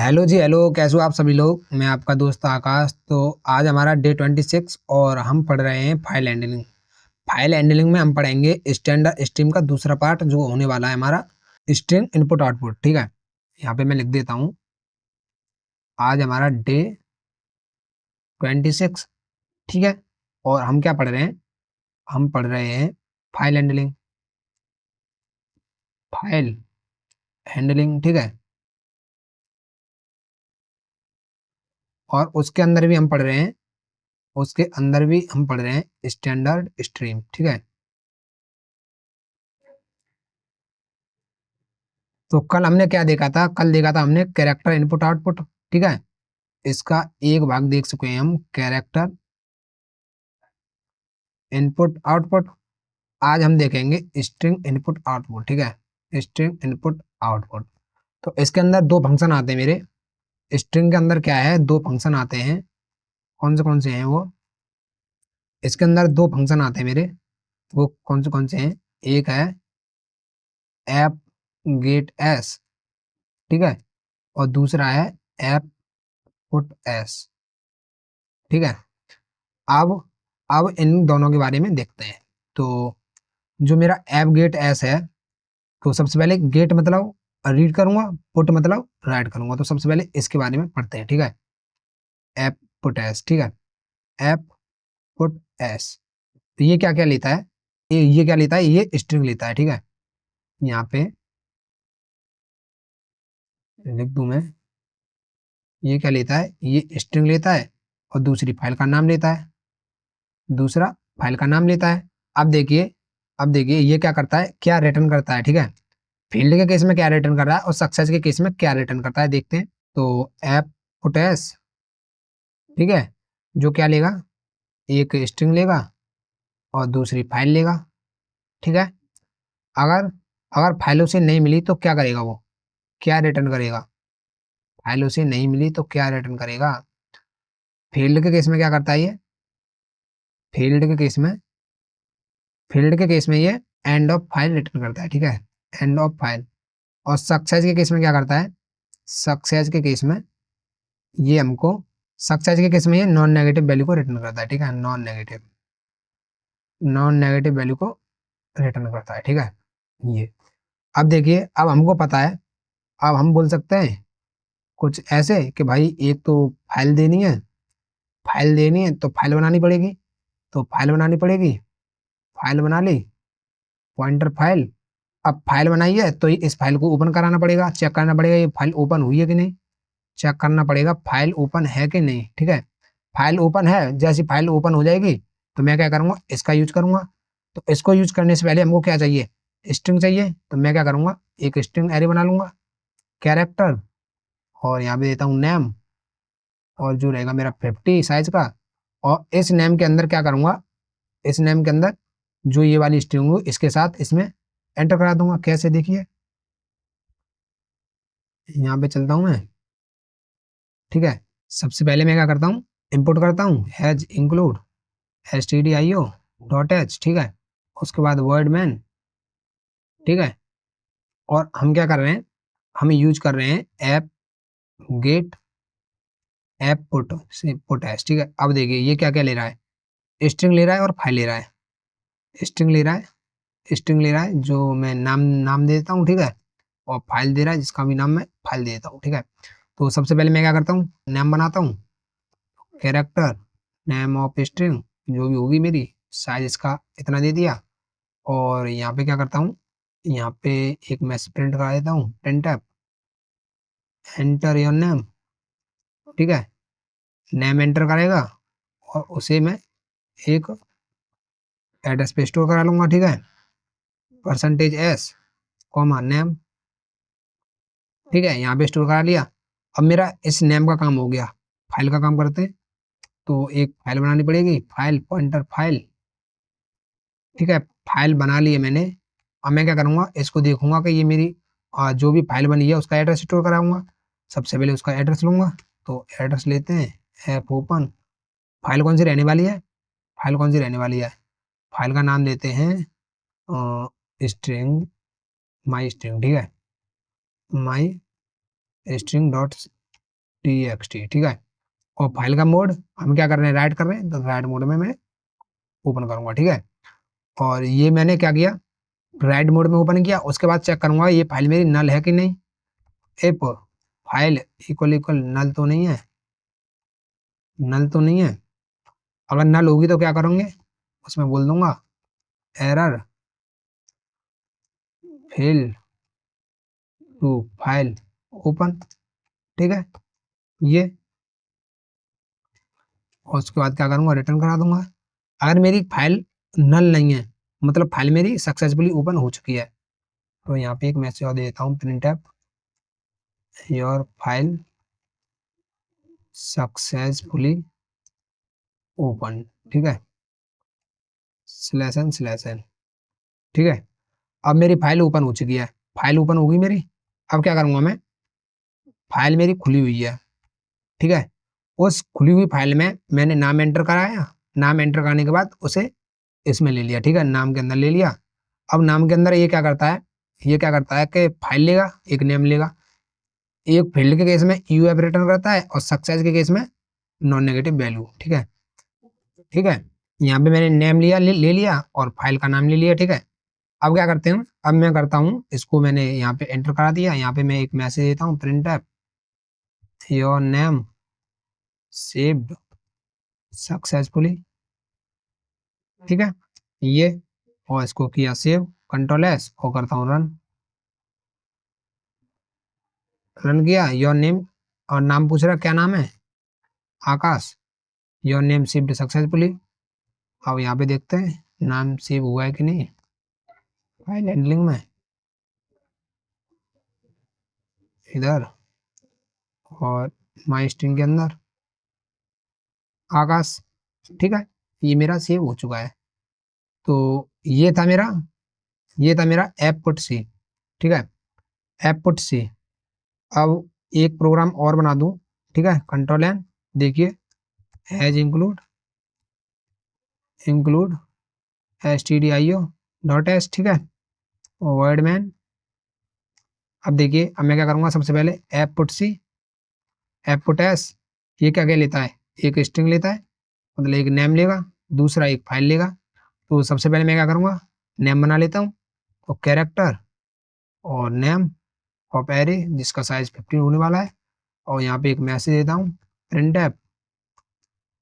Hello जी, hello. कैसे हो आप सभी लोग। मैं आपका दोस्त आकाश। तो आज हमारा डे 26 और हम पढ़ रहे हैं फाइल हैंडलिंग। फाइल हैंडलिंग में हम पढ़ेंगे स्टैंडर्ड स्ट्रीम का दूसरा पार्ट जो होने वाला है हमारा स्ट्रिंग इनपुट आउटपुट। ठीक है, यहाँ पे मैं लिख देता हूँ। आज हमारा डे 26। ठीक है, और हम क्या पढ़ रहे हैं? हम पढ़ रहे हैं फाइल हैंडलिंग। फाइल हैंडलिंग, ठीक है। और उसके अंदर भी हम पढ़ रहे हैं, उसके अंदर भी हम पढ़ रहे हैं स्टैंडर्ड स्ट्रीम। ठीक है, तो कल हमने क्या देखा था? कल देखा था हमने कैरेक्टर इनपुट आउटपुट। ठीक है, इसका एक भाग देख चुके हैं हम, कैरेक्टर इनपुट आउटपुट। आज हम देखेंगे स्ट्रिंग इनपुट आउटपुट। ठीक है, स्ट्रिंग इनपुट आउटपुट। तो इसके अंदर दो फंक्शन आते हैं मेरे। स्ट्रिंग के अंदर क्या है? दो फंक्शन आते हैं। कौन से हैं वो? इसके अंदर दो फंक्शन आते हैं मेरे। वो कौन से हैं? एक है एप गेट एस, ठीक है, और दूसरा है एप पुट एस। ठीक है, अब इन दोनों के बारे में देखते हैं। तो जो मेरा ऐप गेट एस है, तो सबसे पहले गेट मतलब रीड करूंगा, पुट मतलब राइट करूंगा। तो सबसे पहले इसके बारे में पढ़ते हैं। ठीक है, ऐप पुट एस। ठीक है, ऐप पुट एस। तो ये क्या क्या लेता है? ये क्या लेता है? ये स्ट्रिंग लेता है। ठीक है, यहाँ पे लिख दूं मैं। ये क्या लेता है? ये स्ट्रिंग लेता है और दूसरी फाइल का नाम लेता है। दूसरा फाइल का नाम लेता है। अब देखिए ये क्या करता है, क्या रिटर्न करता है। ठीक है, फील्ड के केस में क्या रिटर्न कर रहा है और सक्सेस के केस में क्या रिटर्न करता है, देखते हैं। तो ऐप फुटेस, ठीक है, जो क्या लेगा? एक स्ट्रिंग लेगा और दूसरी फाइल लेगा। ठीक है, अगर अगर फाइल उसे नहीं मिली तो क्या करेगा? वो क्या रिटर्न करेगा? फाइल उसे नहीं मिली तो क्या रिटर्न करेगा? फील्ड के केस में क्या करता है ये? फील्ड के केस में फील्ड के केस में ये एंड ऑफ फाइल रिटर्न करता है। ठीक है, एंड ऑफ फाइल। और सक्सेस के केस में क्या करता है? सक्सेस के केस में ये हमको सक्सेस के केस में ये नॉन नेगेटिव वैल्यू को रिटर्न करता है। ठीक है, नॉन नेगेटिव वैल्यू को रिटर्न करता है। ठीक है, ये अब देखिए, अब हमको पता है। अब हम बोल सकते हैं कुछ ऐसे कि भाई एक तो फाइल देनी है तो फाइल बनानी पड़ेगी। तो फाइल बनानी पड़ेगी, फाइल बना ली, पॉइंटर फाइल। अब फाइल बनाई है तो इस फाइल को ओपन कराना पड़ेगा, चेक करना पड़ेगा ये फाइल ओपन हुई है कि नहीं। चेक करना पड़ेगा फाइल ओपन है कि नहीं। ठीक है, फाइल ओपन है, जैसी फाइल ओपन हो जाएगी तो मैं क्या करूंगा? इसका यूज करूंगा। तो इसको यूज करने से पहले हमको क्या चाहिए? स्ट्रिंग चाहिए। तो मैं क्या करूंगा? एक स्ट्रिंग एरे बना लूंगा, कैरेक्टर, और यहाँ पे देता हूँ नेम, और जो रहेगा मेरा 50 साइज का। और इस नेम के अंदर क्या करूंगा? इस नेम के अंदर जो ये वाली स्ट्रिंग हो इसके साथ इसमें एंटर करा दूंगा। कैसे? देखिए, यहाँ पे चलता हूँ मैं। ठीक है, सबसे पहले मैं क्या करता हूँ? इंपोर्ट करता हूँ has include stdio dot H. ठीक है, उसके बाद वर्ड मैन। ठीक है, और हम क्या कर रहे हैं? हम यूज कर रहे हैं ऐप गेट ऐप पुट से पुट हैश। ठीक है, अब देखिए ये क्या क्या ले रहा है? स्ट्रिंग ले रहा है और फाइल ले रहा है। स्ट्रिंग ले रहा है, स्ट्रिंग ले रहा है जो मैं नाम नाम दे देता हूँ। ठीक है, और फाइल दे रहा है जिसका भी नाम मैं फाइल दे देता हूँ। ठीक है, तो सबसे पहले मैं क्या करता हूँ? नेम बनाता हूँ, कैरेक्टर नेम ऑफ स्ट्रिंग जो भी होगी मेरी, साइज इसका इतना दे दिया। और यहाँ पे क्या करता हूँ? यहाँ पे एक मैसेज प्रिंट करा देता हूँ, print F enter your name. ठीक है, नेम एंटर करेगा और उसे मैं एक एड्रेस पे स्टोर करा लूंगा। ठीक है, %s कॉमा नेम। ठीक है, यहाँ पे स्टोर करा लिया। अब मेरा इस नेम का काम हो गया। फाइल का काम करते हैं। तो एक फाइल बनानी पड़ेगी, फाइल पॉइंटर फाइल। ठीक है, फाइल बना ली है मैंने। अब मैं क्या करूँगा? इसको देखूंगा कि ये मेरी जो भी फाइल बनी है उसका एड्रेस स्टोर कराऊंगा। सबसे पहले उसका एड्रेस लूंगा। तो एड्रेस लेते हैं, ऐप ओपन। फाइल कौन सी रहने वाली है? फाइल कौन सी रहने वाली है? फाइल का नाम देते हैं स्ट्रिंग माई स्ट्रिंग। ठीक है, माई स्ट्रिंग डॉट txt, ठीक है। और फाइल का मोड हम क्या कर रहे हैं, राइट कर रहे हैं, तो राइट मोड में मैं ओपन करूंगा, ठीक है। और ये मैंने क्या किया, राइट मोड में ओपन किया, उसके बाद चेक करूंगा ये फाइल मेरी नल है कि नहीं। इफ फाइल इक्वल इक्वल नल तो नहीं है, नल तो नहीं है। अगर नल होगी तो क्या करूंगे, उसमें बोल दूंगा error fail to file open, ठीक है ये। और उसके बाद क्या करूंगा, रिटर्न करा दूंगा। अगर मेरी फाइल नल नहीं है, मतलब फाइल मेरी सक्सेसफुली ओपन हो चुकी है, तो यहाँ पे एक मैसेज और दे देता हूँ, print app your file successfully open, ठीक है, स्लैश एन, ठीक है। अब मेरी फाइल ओपन हो चुकी है, फाइल ओपन होगी मेरी। अब क्या करूंगा मैं, फाइल मेरी खुली हुई है, ठीक है। उस खुली हुई फाइल में मैंने नाम एंटर कराया, नाम एंटर करने के बाद उसे इसमें ले लिया, ठीक है, नाम के अंदर ले लिया। अब नाम के अंदर ये क्या करता है, ये क्या करता है कि फाइल लेगा, एक नेम लेगा। एक फील्ड के केस में यू एफ रिटर्न करता है, और सक्सेस के केस में नॉन नेगेटिव वैल्यू, ठीक है, ठीक है। यहाँ पे मैंने नेम लिया, ले लिया, और फाइल का नाम ले लिया, ठीक है। अब क्या करते हैं, अब मैं करता हूँ इसको, मैंने यहाँ पे एंटर करा दिया, यहाँ पे मैं एक मैसेज देता हूँ, print app your name saved successfully, ठीक है ये। और इसको किया सेव, कंट्रोल एस, और करता हूँ रन। रन किया, योर नेम, और नाम पूछ रहा क्या नाम है, Akash. Your name saved successfully. अब यहाँ पे देखते हैं नाम सेव हुआ है कि नहीं, फाइल हैंडलिंग में इधर, और माई स्ट्रिंग के अंदर आकाश, ठीक है। ये मेरा सेव हो चुका है। तो ये था मेरा, ये था मेरा ऐप पुट सी, ठीक है, ऐप पुट सी। अब एक प्रोग्राम और बना दूं, ठीक है, कंट्रोल एन, देखिए has include stdio dot S, ठीक है, वर्ड मैन। अब देखिए, अब मैं क्या करूंगा, सबसे पहले ऐप पुट सी, ऐप पुट एस, ये क्या क्या लेता है, एक स्ट्रिंग लेता है, मतलब एक नेम लेगा, दूसरा एक फाइल लेगा। तो सबसे पहले मैं क्या करूंगा, नेम बना लेता हूँ, और कैरेक्टर और नेम ऑफ एरे जिसका साइज 15 होने वाला है। और यहाँ पे एक मैसेज देता हूँ, print app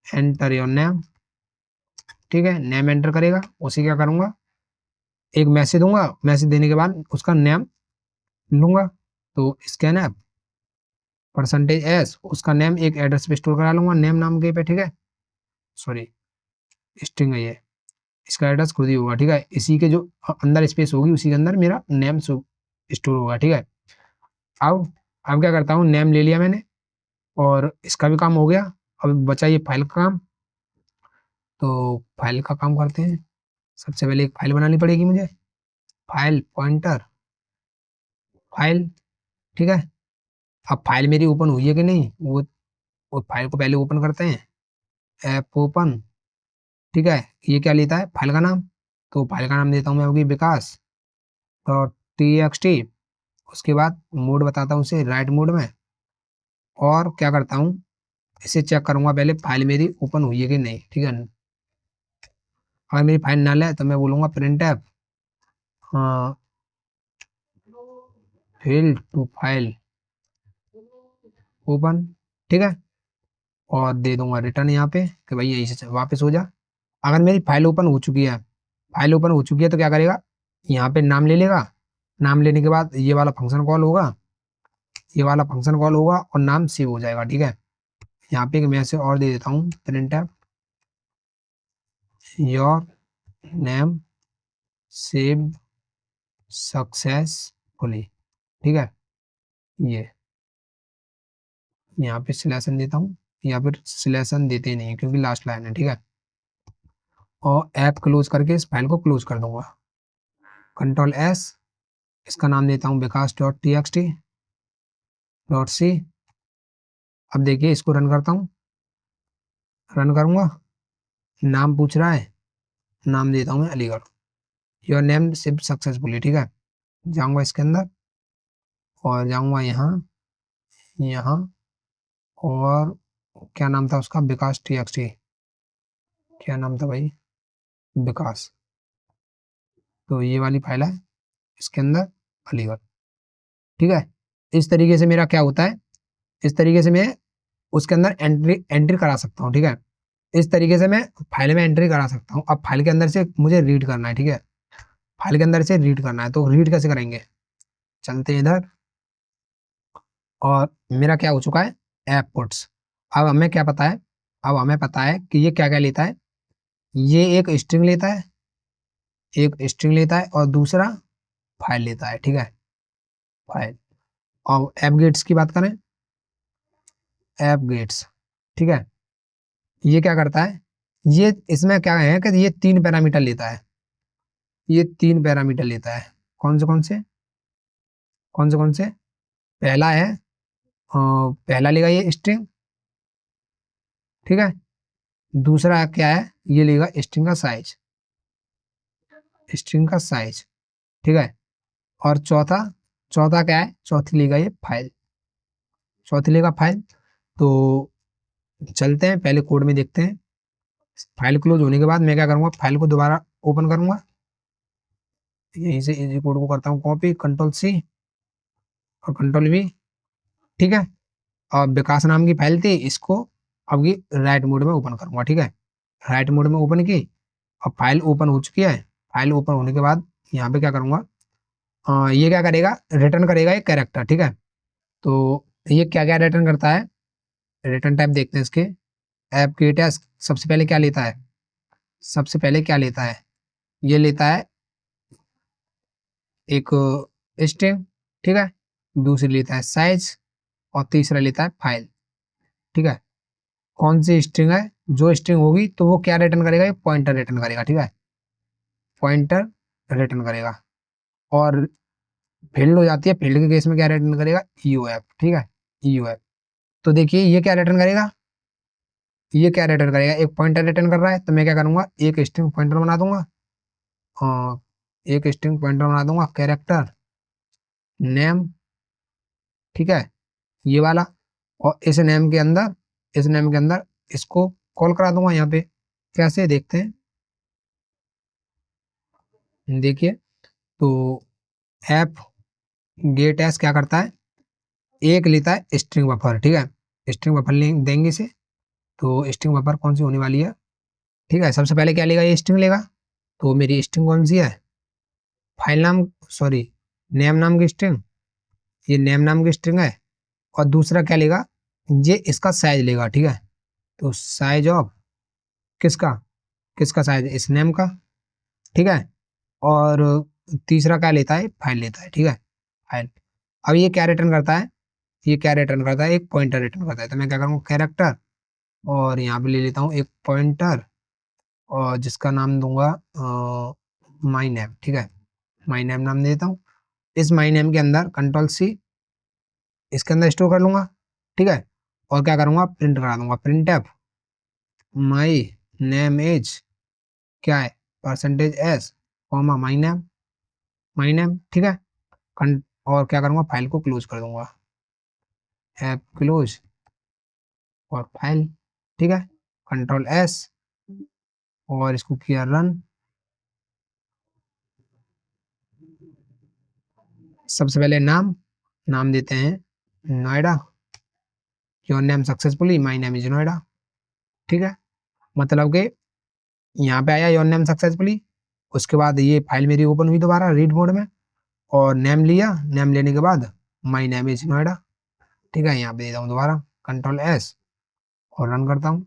enter your name, ठीक है, नेम एंटर करेगा, उसे क्या करूंगा, एक मैसेज दूंगा, मैसेज देने के बाद उसका नेम लूंगा। तो स्कैन ऐप परसेंटेज एस, उसका नेम एक एड्रेस पे स्टोर करा लूंगा, नेम नाम के पे, ठीक है, सॉरी स्ट्रिंग है ये, इसका एड्रेस खुद ही होगा, ठीक है। इसी के जो अंदर स्पेस होगी उसी के अंदर मेरा नेम स्टोर होगा, ठीक है। अब अब क्या करता हूँ, नेम ले लिया मैंने, और इसका भी काम हो गया। अब बचा ये फाइल का काम, तो फाइल का काम करते हैं। सबसे पहले एक फाइल बनानी पड़ेगी मुझे, फाइल पॉइंटर फाइल, ठीक है। अब फाइल मेरी ओपन हुई है कि नहीं, वो फाइल को पहले ओपन करते हैं, ऐप ओपन, ठीक है। ये क्या लेता है, फाइल का नाम, तो फाइल का नाम देता हूँ मैं, होगी विकास डॉट टी एक्स टी। उसके बाद मोड बताता हूँ उसे राइट मोड में, और क्या करता हूँ, इसे चेक करूंगा पहले फाइल मेरी ओपन हुई है कि नहीं, ठीक है। अगर मेरी फाइल नल है तो मैं बोलूंगा print f fail to file open, ठीक है। और दे दूंगा रिटर्न यहाँ पे कि भाई यहीं से वापस हो जा। अगर मेरी फाइल ओपन हो चुकी है, फाइल ओपन हो चुकी है, तो क्या करेगा, यहाँ पे नाम ले लेगा, नाम लेने के बाद ये वाला फंक्शन कॉल होगा, ये वाला फंक्शन कॉल होगा, और नाम सेव हो जाएगा, ठीक है। यहाँ पे एक मैसेज और दे देता हूँ, print app your name save successfully, ठीक है ये। यहाँ पे सिलेक्शन देता हूँ, यहाँ पे सिलेक्शन देते नहीं क्योंकि लास्ट लाइन है, ठीक है। और ऐप क्लोज करके इस फाइल को क्लोज कर दूंगा, कंट्रोल एस, इसका नाम देता हूँ Vikas dot T X T dot C. अब देखिए इसको रन करता हूँ, रन करूंगा, नाम पूछ रहा है, नाम देता हूँ मैं Aligarh, your name sip successfully, ठीक है। जाऊंगा इसके अंदर, और जाऊंगा यहाँ, यहाँ, और क्या नाम था उसका, विकास TXT, क्या नाम था भाई, विकास। तो ये वाली फाइल है इसके अंदर, अलीगढ़। ठीक है, इस तरीके से मेरा क्या होता है, इस तरीके से मैं उसके अंदर एंट्री एंट्री करा सकता हूँ। ठीक है, इस तरीके से मैं फाइल में एंट्री करा सकता हूँ। अब फाइल के अंदर से मुझे रीड करना है। ठीक है, फाइल के अंदर से रीड करना है, तो रीड कैसे करेंगे, चलते हैं इधर। और मेरा क्या हो चुका है, ऐप पुट्स। अब हमें क्या पता है, अब हमें पता है कि ये क्या क्या लेता है। ये एक स्ट्रिंग लेता है, एक स्ट्रिंग लेता है, और दूसरा फाइल लेता है। ठीक है, फाइल। और ऐप गेट्स की बात करें, ऐप गेट्स, ठीक है, ये क्या करता है, ये इसमें क्या है कि ये 3 पैरामीटर लेता है, ये 3 पैरामीटर लेता है। कौन से कौन से, कौन से कौन से, पहला है पहला लेगा ये स्ट्रिंग। ठीक है, दूसरा क्या है, ये लेगा स्ट्रिंग का साइज, स्ट्रिंग का साइज। ठीक है, और चौथा, चौथा क्या है, चौथी लेगा ये फाइल, चौथी लेगा फाइल। तो चलते हैं पहले कोड में देखते हैं। फाइल क्लोज होने के बाद मैं क्या करूंगा, फाइल को दोबारा ओपन करूंगा, यहीं से इजी कोड को करता हूँ कॉपी, कंट्रोल C और कंट्रोल V। ठीक है, और विकास नाम की फाइल थी, इसको अब ये राइट मोड में ओपन करूंगा। ठीक है, राइट मोड में ओपन की, और फाइल ओपन हो चुकी है। फाइल ओपन होने के बाद यहाँ पे क्या करूंगा, ये क्या करेगा, रिटर्न करेगा एक कैरेक्टर। ठीक है, तो ये क्या क्या रिटर्न करता है, रिटर्न टाइप देखते हैं इसके। ऐप के टास्क सबसे पहले क्या लेता है, सबसे पहले क्या लेता है, ये लेता है एक स्ट्रिंग। ठीक है, दूसरी लेता है साइज, और तीसरा लेता है फाइल। ठीक है, कौन सी स्ट्रिंग है, जो स्ट्रिंग होगी तो वो क्या रिटर्न करेगा, ये पॉइंटर रिटर्न करेगा। ठीक है, पॉइंटर रिटर्न करेगा। और फील्ड हो जाती है, फील्ड के केस में क्या रिटर्न करेगा, EOF। ठीक है, EOF। तो देखिए ये क्या रिटर्न करेगा, ये क्या रिटर्न करेगा, एक पॉइंटर रिटर्न कर रहा है, तो मैं क्या करूंगा, एक स्ट्रिंग पॉइंटर बना दूंगा, और एक स्ट्रिंग पॉइंटर बना दूंगा, कैरेक्टर नेम। ठीक है, ये वाला, और इस नेम के अंदर, इस नेम के अंदर इसको कॉल करा दूंगा यहाँ पे। कैसे देखते हैं, देखिए, तो ऐप गेट एस क्या करता है, एक लेता है स्ट्रिंग बफर। ठीक है, स्ट्रिंग बफर देंगे इसे, तो स्ट्रिंग बफर कौन सी होने वाली है, ठीक है, सबसे पहले क्या लेगा, ये स्ट्रिंग लेगा। तो मेरी स्ट्रिंग कौन सी है, फाइल नाम, सॉरी, नेम नाम की स्ट्रिंग, ये नेम नाम की स्ट्रिंग है। और दूसरा क्या लेगा, ये इसका साइज लेगा। ठीक है, तो साइज ऑफ किसका, किसका साइज, इस नेम का। ठीक है, और तीसरा क्या लेता है, फाइल लेता है। ठीक है, फाइल। अब ये क्या रिटर्न करता है, ये क्या रिटर्न करता है, एक पॉइंटर रिटर्न करता है। तो मैं क्या करूँगा, कैरेक्टर, और यहाँ पे ले लेता हूँ एक पॉइंटर, और जिसका नाम दूंगा माई नेम। ठीक है, माई नेम नाम दे देता हूँ। इस माई नेम के अंदर कंट्रोल C, इसके अंदर स्टोर कर लूंगा। ठीक है, और क्या करूंगा, प्रिंट करा दूंगा, print F my name is, क्या है, %s, comma my name, my name. ठीक है, और क्या करूंगा, फाइल को क्लोज कर दूंगा, ऐप क्लोज और फाइल। ठीक है, कंट्रोल S, और इसको किया रन। सबसे पहले नाम, नाम देते हैं Noida, your name successfully, my name is Noida. ठीक है, मतलब कि यहाँ पे आया योर नेम सक्सेसफुली, उसके बाद ये फाइल मेरी ओपन हुई दोबारा रीड मोड में, और नेम लिया, नेम लेने के बाद माई नेम इज नोएडा। ठीक है, यहाँ पे देता हूँ दोबारा कंट्रोल S, और रन करता हूँ,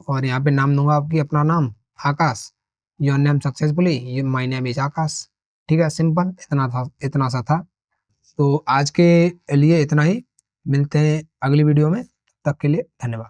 और यहाँ पे नाम दूंगा आपकी, अपना नाम Akash, your name successfully, my name is Akash. ठीक है, सिंपल, इतना था, इतना सा था। तो आज के लिए इतना ही, मिलते हैं अगली वीडियो में, तब तक के लिए धन्यवाद।